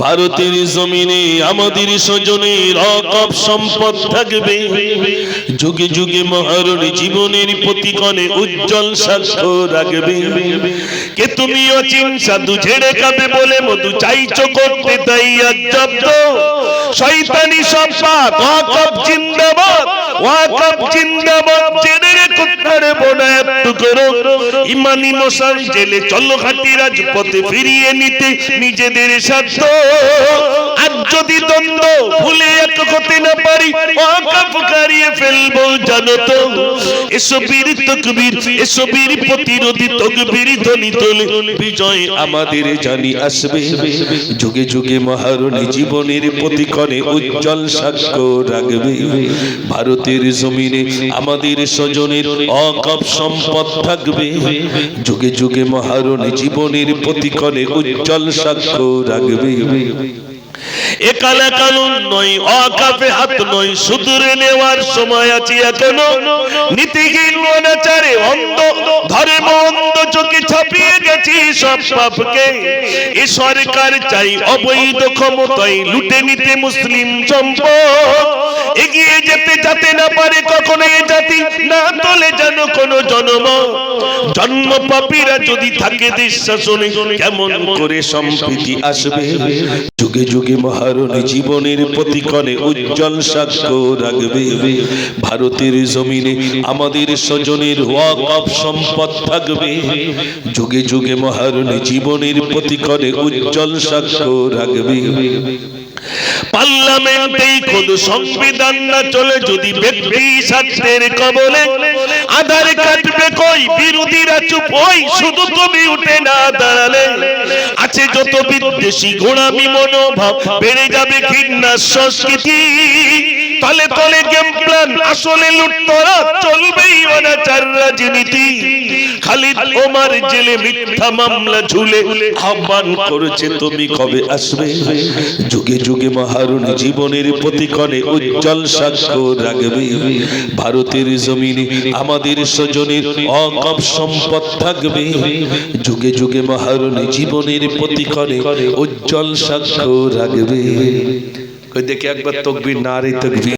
ভারতের জমিনে আমাদের স্বজনের অকপ সম্পদ থাকবে, যুগে যুগে মহারণী জীবনের প্রতিকণে উজ্জ্বল সাক্ষ্য রাখবে। কে তুমি অচিন সাধু ঝেড়ে খাবে বলে মধু চাইছো করতে, তাই আজ জব্দ শয়তানি সব পাপ। ওয়াকফ জিন্দাবাদ, ওয়াকফ জিন্দাবাদ। জেনে কুত্তারে বোনা একটু করো ইমানি মশাল জেলে চলো ঘাটি রাজপথে ফিরিয়ে নিতে নিজেদের স্বার্থ। আজ যদি দ্বন্দ্ব ভুলে এক হতে না পারি, ওয়াকফ হারিয়ে ফেলবো জানো তো। এসো বীর তকবীর, এসো বীর প্রতিরোধী তকবীর ধ্বনি তোলে, বিজয় আমাদের জানি আসবে। যুগে যুগে মহারণী জীবনের প্রতিকণে উজ্জ্বল সাক্ষ্য রাখবে। ভারতের জমিনে আমাদের স্বজনের অকপ সম্পদ থাকবে, যুগে যুগে মহারণী জীবনের প্রতিকণে উজ্জ্বল সাক্ষ্য রাখবে। একালে কানুন নয়, ওয়াকফে হাত নয়, সুদূরে নেওয়ার সময় আছে এখনো। নীতিহীন অনাচারে অন্ধ ধর্ম অন্ধ চোখে ছাপিয়ে গেছি সব পাপকে। এ সরকার চাই অবৈধ ক্ষমতায় লুটে নিতে মুসলিম সম্পদ। এগিয়ে যেতে যাতে না পারে কখনো এ জাতি, না তোলে যেন কোনো জন্ম। জন্ম পাপীরা যদি থাকে দেশ শাসনে, কেমন করে সম্প্রীতি আসবে। যুগে যুগে মহারণী জীবনের প্রতিকণে উজ্জ্বল সাক্ষ্য রাখবে। ভারতের জমিনে আমাদের স্বজনের ওয়াকফ সম্পদ থাকবে, যুগে যুগে মহারণী জীবনের প্রতিকণে উজ্জ্বল সাক্ষ্য রাখবে। পার্লামেন্টেই খোদ সংবিধান না চলে যদি ব্যক্তি স্বার্থের কবলে, আধার কাটবে কই বিরোধীরা চুপ ওই, শুধু তুমি উঠে না দাঁড়ালে। আছে যত বিদ্বেষী গোলামি মনোভাব, বেড়ে যাবে ঘৃণার সংস্কৃতি। তলে তলে গেম প্ল্যান, আসলে লুটতরা চলবেই অনাচার রাজনীতি। খালিদ ওমর জেলে মিথ্যা মামলা ঝুলে, আহ্বান করেছে তুমি কবে আসবে। যুগে যুগে মহারণী জীবনের প্রতিকণে উজ্জ্বল সাক্ষ্য রাখবে। ভারতের জমিনে আমাদের স্বজনের অকপ সম্পদ থাকবে, যুগে যুগে মহারণী জীবনের প্রতিকণে উজ্জ্বল সাক্ষ্য রাখবে। দেখে একবার তকবীর, নারে তকবীর।